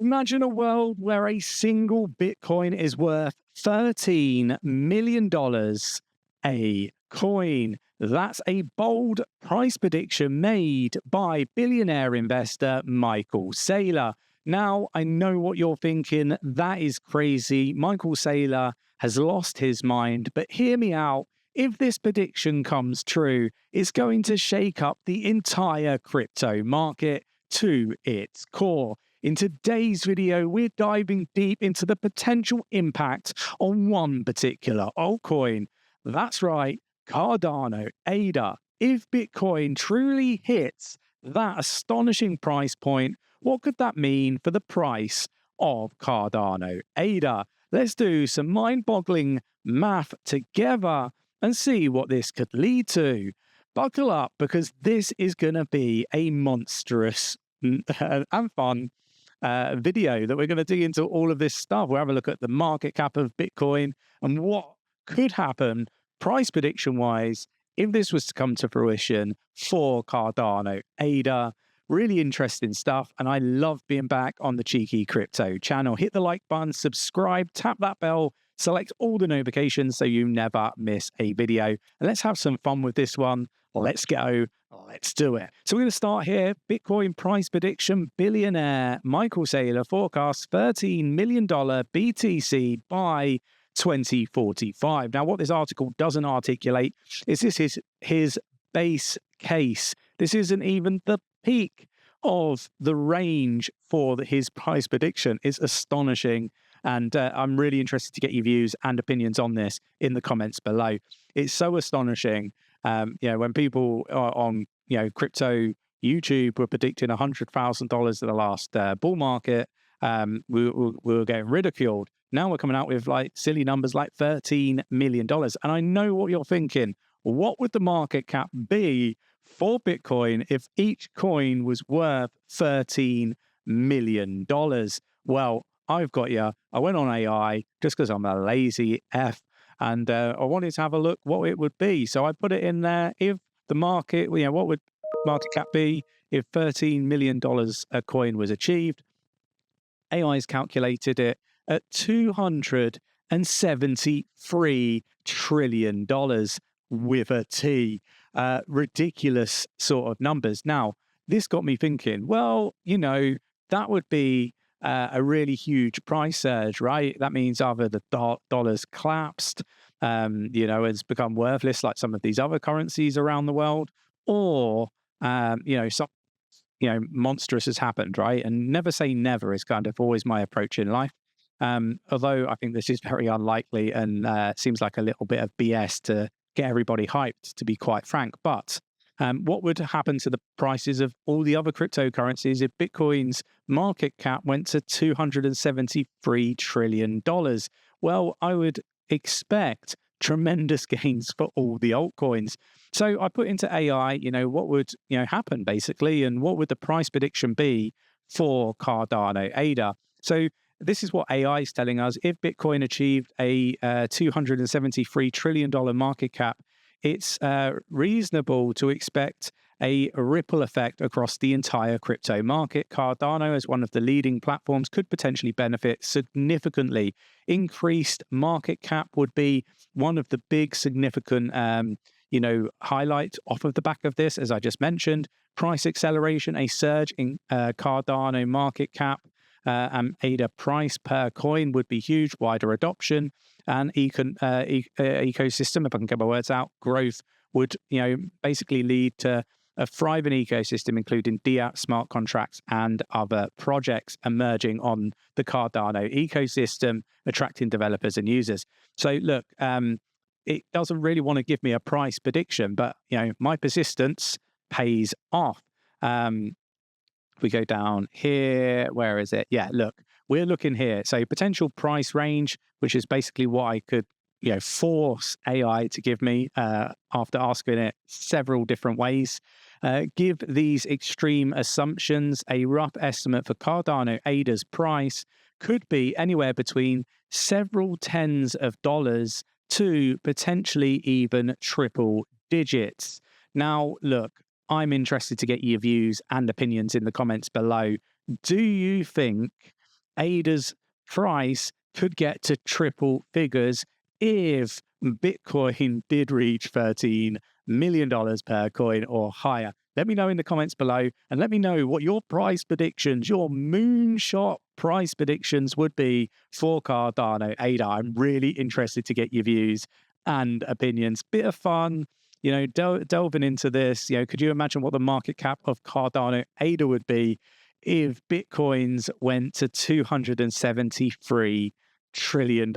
Imagine a world where a single Bitcoin is worth $13 million a coin. That's a bold price prediction made by billionaire investor 𝗕𝗄𝗪𝗧. Now, I know what you're thinking. That is crazy. 𝗕𝗄𝗪𝗧 has lost his mind, but hear me out. If this prediction comes true, it's going to shake up the entire crypto market to its core. In today's video, we're diving deep into the potential impact on one particular altcoin. That's right, Cardano ADA. If Bitcoin truly hits that astonishing price point, what could that mean for the price of Cardano ADA? Let's do some mind-boggling math together and see what this could lead to. Buckle up, because this is going to be a monstrous and fun video that we're going to dig into all of this stuff. We'll have a look at the market cap of Bitcoin and what could happen price prediction wise if this was to come to fruition for Cardano ADA. Really interesting stuff, and I love being back on the Cheeky Crypto channel. Hit the like button, subscribe, tap that bell, select all the notifications so you never miss a video. And let's have some fun with this one. Let's go. Let's do it. So we're going to start here. Bitcoin price prediction. Billionaire 𝗕𝗄𝗪𝗧 forecasts $13 million BTC by 2045. Now, what this article doesn't articulate is this is his base case. This isn't even the peak of the range for his price prediction. It's astonishing. And I'm really interested to get your views and opinions on this in the comments below. It's so astonishing. When people on crypto YouTube were predicting $100,000 in the last bull market, we were getting ridiculed. Now we're coming out with like silly numbers like $13 million. And I know what you're thinking. What would the market cap be for Bitcoin if each coin was worth $13 million? Well, I've got you. I went on AI just because I'm a lazy F, and I wanted to have a look what it would be. So I put it in there. If the market, what would market cap be if $13 million a coin was achieved? AI's calculated it at $273 trillion with a T. Ridiculous sort of numbers. Now, this got me thinking, well, that would be a really huge price surge, right? That means either the dollar's collapsed, it's become worthless like some of these other currencies around the world, or, some, monstrous has happened, right? And never say never is kind of always my approach in life. Although I think this is very unlikely and seems like a little bit of BS to get everybody hyped, to be quite frank. But what would happen to the prices of all the other cryptocurrencies if Bitcoin's market cap went to $273 trillion? Well, I would expect tremendous gains for all the altcoins. So I put into AI, what would happen basically, and what would the price prediction be for Cardano ADA? So this is what AI is telling us. If Bitcoin achieved a $273 trillion market cap, it's reasonable to expect a ripple effect across the entire crypto market. Cardano, as one of the leading platforms, could potentially benefit significantly. Increased market cap would be one of the big significant highlights off of the back of this, as I just mentioned. Price acceleration, a surge in Cardano market cap and ADA price per coin would be huge. Wider adoption and ecosystem, if I can get my words out, growth would basically lead to a thriving ecosystem, including DApp, smart contracts, and other projects emerging on the Cardano ecosystem, attracting developers and users. So look, it doesn't really want to give me a price prediction, but my persistence pays off. If we go down here, where is it? Yeah, look, we're looking here. So potential price range, which is basically what I could, force AI to give me after asking it several different ways. Give these extreme assumptions. A rough estimate for Cardano ADA's price could be anywhere between several tens of dollars to potentially even triple digits. Now, look, I'm interested to get your views and opinions in the comments below. Do you think ADA's price could get to triple figures if Bitcoin did reach $13 million per coin or higher. Let me know in the comments below, and let me know what your price predictions, your moonshot price predictions would be for Cardano ADA. I'm really interested to get your views and opinions. Bit of fun, delving into this. Could you imagine what the market cap of Cardano ADA would be if Bitcoins went to $273 trillion?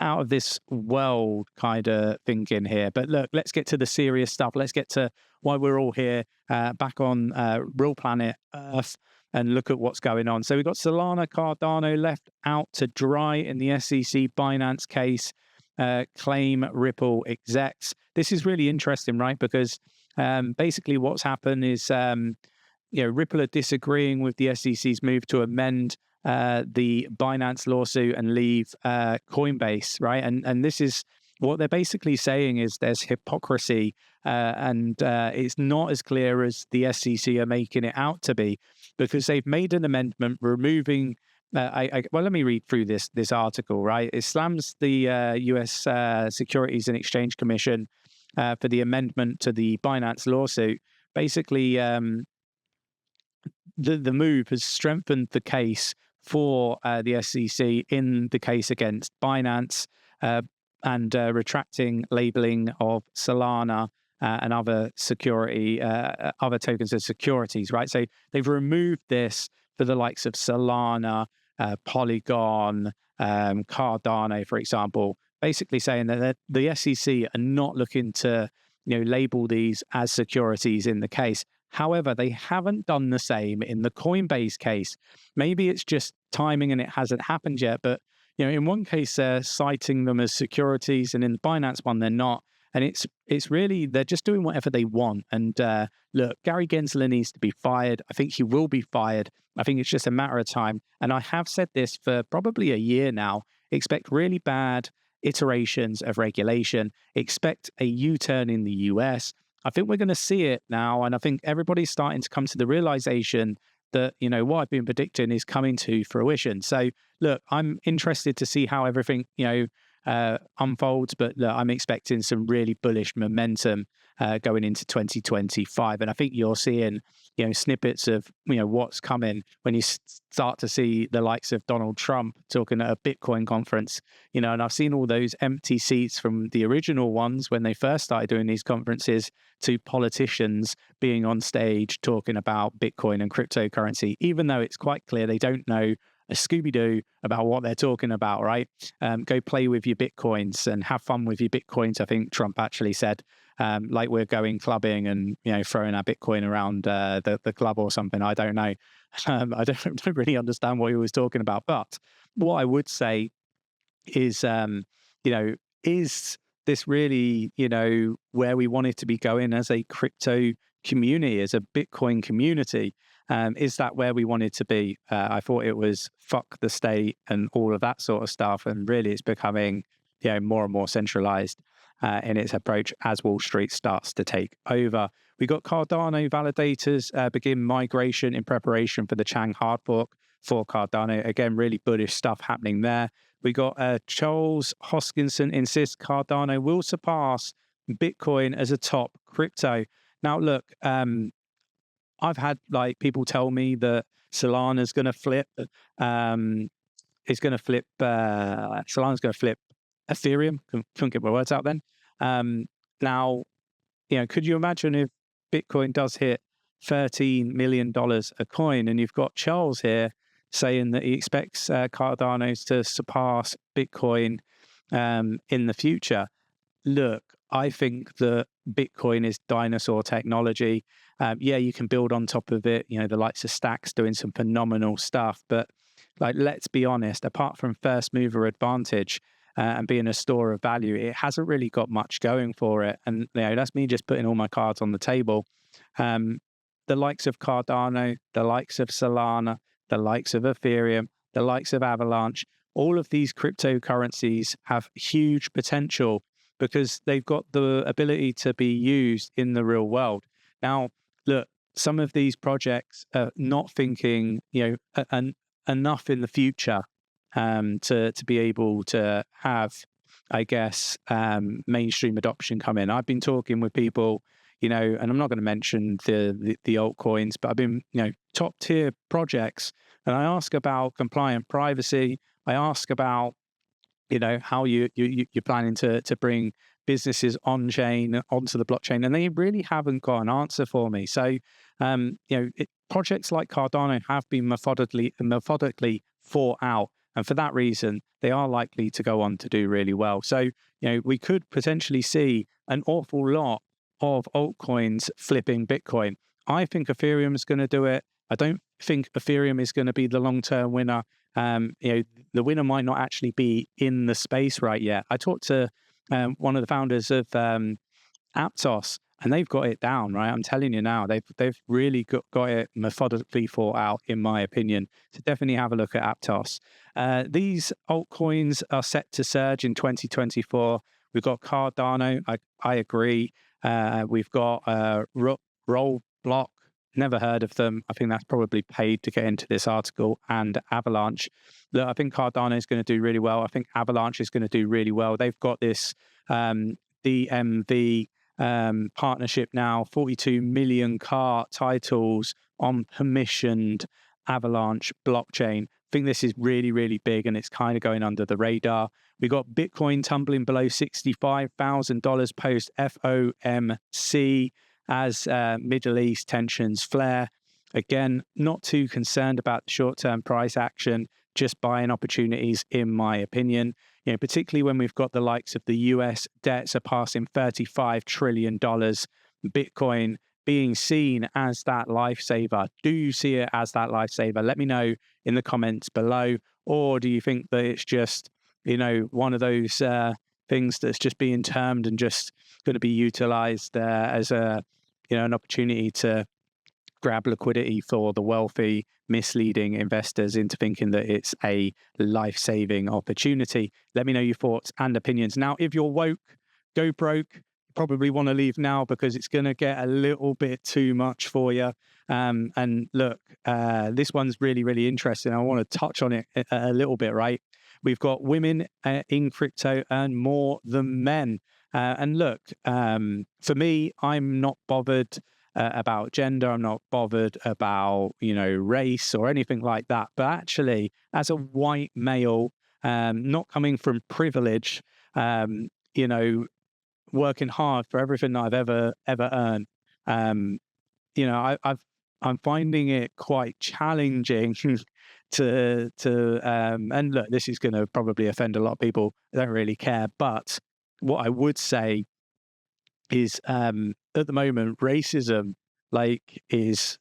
Out of this world kind of thinking here. But look, let's get to the serious stuff. Let's get to why we're all here back on real planet Earth and look at what's going on. So we've got Solana, Cardano left out to dry in the SEC Binance case, claim Ripple execs. This is really interesting, right? Because basically what's happened is Ripple are disagreeing with the SEC's move to amend the Binance lawsuit and leave Coinbase, right? And this is what they're basically saying is there's hypocrisy, and it's not as clear as the SEC are making it out to be, because they've made an amendment removing. Well, let me read through this article, right? It slams the U.S. Securities and Exchange Commission for the amendment to the Binance lawsuit. Basically, the move has strengthened the case for the SEC in the case against Binance and retracting labeling of Solana and other other tokens as securities, right? So they've removed this for the likes of Solana, Polygon, Cardano, for example, basically saying that the SEC are not looking to label these as securities in the case. However, they haven't done the same in the Coinbase case. Maybe it's just timing and it hasn't happened yet. But in one case, they're citing them as securities, and in the Binance one, they're not. And it's really, they're just doing whatever they want. And look, Gary Gensler needs to be fired. I think he will be fired. I think it's just a matter of time. And I have said this for probably a year now. Expect really bad iterations of regulation. Expect a U-turn in the US. I think we're going to see it now, and I think everybody's starting to come to the realization that, what I've been predicting is coming to fruition. So, look, I'm interested to see how everything, unfolds, but look, I'm expecting some really bullish momentum going into 2025. And I think you're seeing, snippets of, what's coming when you start to see the likes of Donald Trump talking at a Bitcoin conference, and I've seen all those empty seats from the original ones when they first started doing these conferences to politicians being on stage talking about Bitcoin and cryptocurrency, even though it's quite clear they don't know a Scooby-Doo about what they're talking about, right? Go play with your Bitcoins and have fun with your Bitcoins, I think Trump actually said, like we're going clubbing and, throwing our Bitcoin around the club or something. I don't know. I don't really understand what he was talking about. But what I would say is, is this really, where we want it to be going as a crypto community, as a Bitcoin community? Is that where we wanted to be? I thought it was fuck the state and all of that sort of stuff. And really it's becoming, more and more centralized in its approach as Wall Street starts to take over. We got Cardano validators begin migration in preparation for the Chang hard fork for Cardano. Again, really bullish stuff happening there. We got Charles Hoskinson insists Cardano will surpass Bitcoin as a top crypto. Now, look, I've had people tell me that Solana's going to flip. Solana's going to flip Ethereum. Couldn't get my words out then. Now, could you imagine if Bitcoin does hit $13 million a coin, and you've got Charles here saying that he expects Cardano to surpass Bitcoin in the future? Look, I think that Bitcoin is dinosaur technology. You can build on top of it. The likes of Stacks doing some phenomenal stuff. But let's be honest, apart from first mover advantage and being a store of value, it hasn't really got much going for it. And that's me just putting all my cards on the table. The likes of Cardano, the likes of Solana, the likes of Ethereum, the likes of Avalanche, all of these cryptocurrencies have huge potential because they've got the ability to be used in the real world. Now, look, some of these projects are not thinking, enough in the future to be able to have, I guess, mainstream adoption come in. I've been talking with people, and I'm not going to mention the altcoins, but I've been, top tier projects, and I ask about compliant privacy. I ask about, how you're planning to bring businesses on chain onto the blockchain, and they really haven't got an answer for me. So, projects like Cardano have been methodically thought out, and for that reason, they are likely to go on to do really well. So, we could potentially see an awful lot of altcoins flipping Bitcoin. I think Ethereum is going to do it. I don't think Ethereum is going to be the long-term winner. The winner might not actually be in the space right yet. I talked to one of the founders of Aptos, and they've got it down, right? I'm telling you now, they've really got it methodically thought out, in my opinion. So definitely have a look at Aptos. These altcoins are set to surge in 2024. We've got Cardano, I agree. We've got Rollblock, never heard of them. I think that's probably paid to get into this article. And Avalanche. Look, I think Cardano is going to do really well. I think Avalanche is going to do really well. They've got this DMV partnership now, 42 million car titles on permissioned Avalanche blockchain. I think this is really, really big, and it's kind of going under the radar. We got Bitcoin tumbling below $65,000 post FOMC as Middle East tensions flare. Again, not too concerned about the short-term price action, just buying opportunities, in my opinion. Particularly when we've got the likes of the US debt surpassing $35 trillion, Bitcoin being seen as that lifesaver. Do you see it as that lifesaver? Let me know in the comments below. Or do you think that it's just, one of those things that's just being termed and just going to be utilized as an opportunity to grab liquidity for the wealthy, misleading investors into thinking that it's a life-saving opportunity? Let me know your thoughts and opinions. Now, if you're woke, go broke, you probably want to leave now because it's going to get a little bit too much for you. And look, this one's really, really interesting. I want to touch on it a little bit, right? We've got women in crypto earn more than men. And look, for me, I'm not bothered about gender. I'm not bothered about, race or anything like that. But actually, as a white male, not coming from privilege, working hard for everything that I've ever earned, I'm finding it quite challenging to and look, this is going to probably offend a lot of people. I don't really care, but what I would say is at the moment, racism is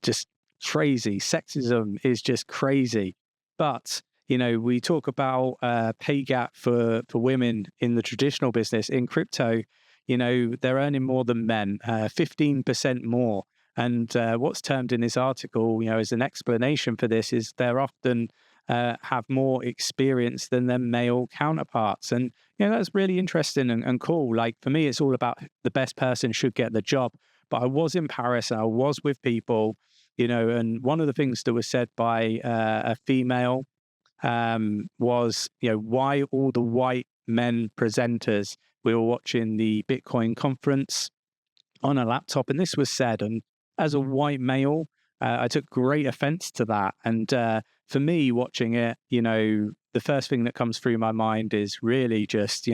just crazy. Sexism is just crazy. But we talk about pay gap for women in the traditional business. In crypto, they're earning more than men, 15% more. And what's termed in this article, as an explanation for this, is they're often have more experience than their male counterparts. And that's really interesting and cool. Like, for me, it's all about the best person should get the job. But I was in Paris and I was with people, and one of the things that was said by a female was, why all the white men presenters? We were watching the Bitcoin conference on a laptop, and this was said. And as a white male, I took great offense to that. And for me, watching it, the first thing that comes through my mind is really just,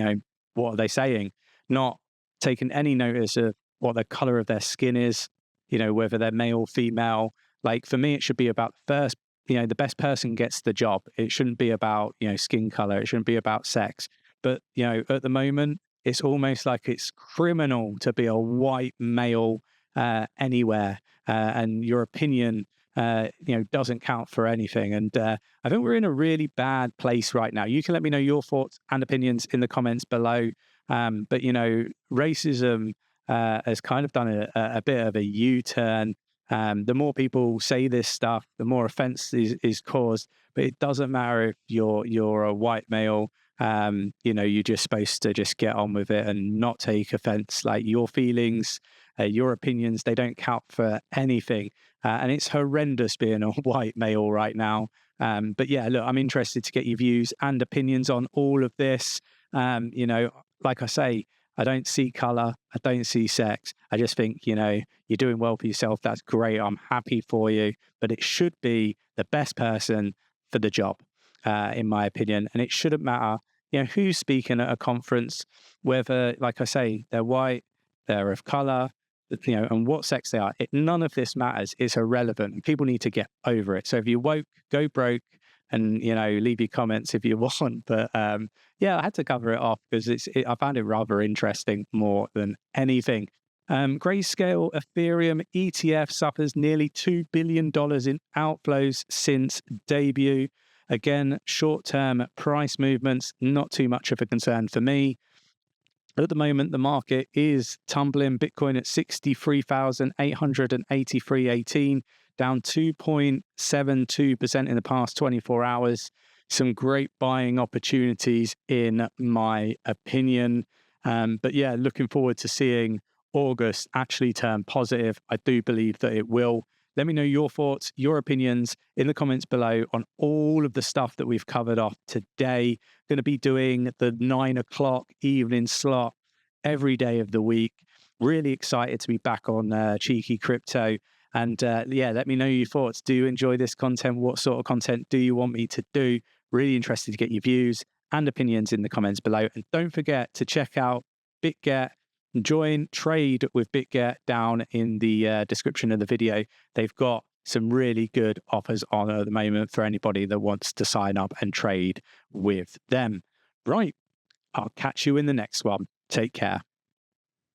what are they saying? Not taking any notice of what the color of their skin is, whether they're male, female. Like, for me, it should be about first, the best person gets the job. It shouldn't be about, skin color. It shouldn't be about sex. But, at the moment, it's almost like it's criminal to be a white male anywhere, and your opinion doesn't count for anything. And I think we're in a really bad place right now. You can let me know your thoughts and opinions in the comments below. But racism has kind of done a bit of a U-turn. The more people say this stuff, the more offense is caused. But it doesn't matter if you're a white male. You're just supposed to just get on with it and not take offense. Like, your feelings, your opinions, they don't count for anything. And it's horrendous being a white male right now. But yeah, look, I'm interested to get your views and opinions on all of this. You know, like I say, I don't see color. I don't see sex. I just think, you know, you're doing well for yourself. That's great. I'm happy for you. But it should be the best person for the job, in my opinion. And it shouldn't matter, you know, who's speaking at a conference, whether, like I say, they're white, they're of color, you know, and what sex they are. None of this matters. It's irrelevant. People need to get over it. So if you're woke, go broke, and, you know, leave your comments if you want. But yeah, I had to cover it off because I found it rather interesting more than anything. Grayscale Ethereum ETF suffers nearly $2 billion in outflows since debut. Again, short-term price movements, not too much of a concern for me. At the moment, the market is tumbling. Bitcoin at 63,883.18, down 2.72% in the past 24 hours. Some great buying opportunities, in my opinion. But yeah, looking forward to seeing August actually turn positive. I do believe that it will. Let me know your thoughts, your opinions in the comments below on all of the stuff that we've covered off today. Going to be doing the 9 o'clock evening slot every day of the week. Really excited to be back on Cheeky Crypto. And yeah, let me know your thoughts. Do you enjoy this content? What sort of content do you want me to do? Really interested to get your views and opinions in the comments below. And don't forget to check out 𝗕𝗘𝗪𝗏. Join trade with 𝗕𝗘𝗪𝗏 down in the description of the video. They've got some really good offers on at the moment for anybody that wants to sign up and trade with them. Right. I'll catch you in the next one. Take care.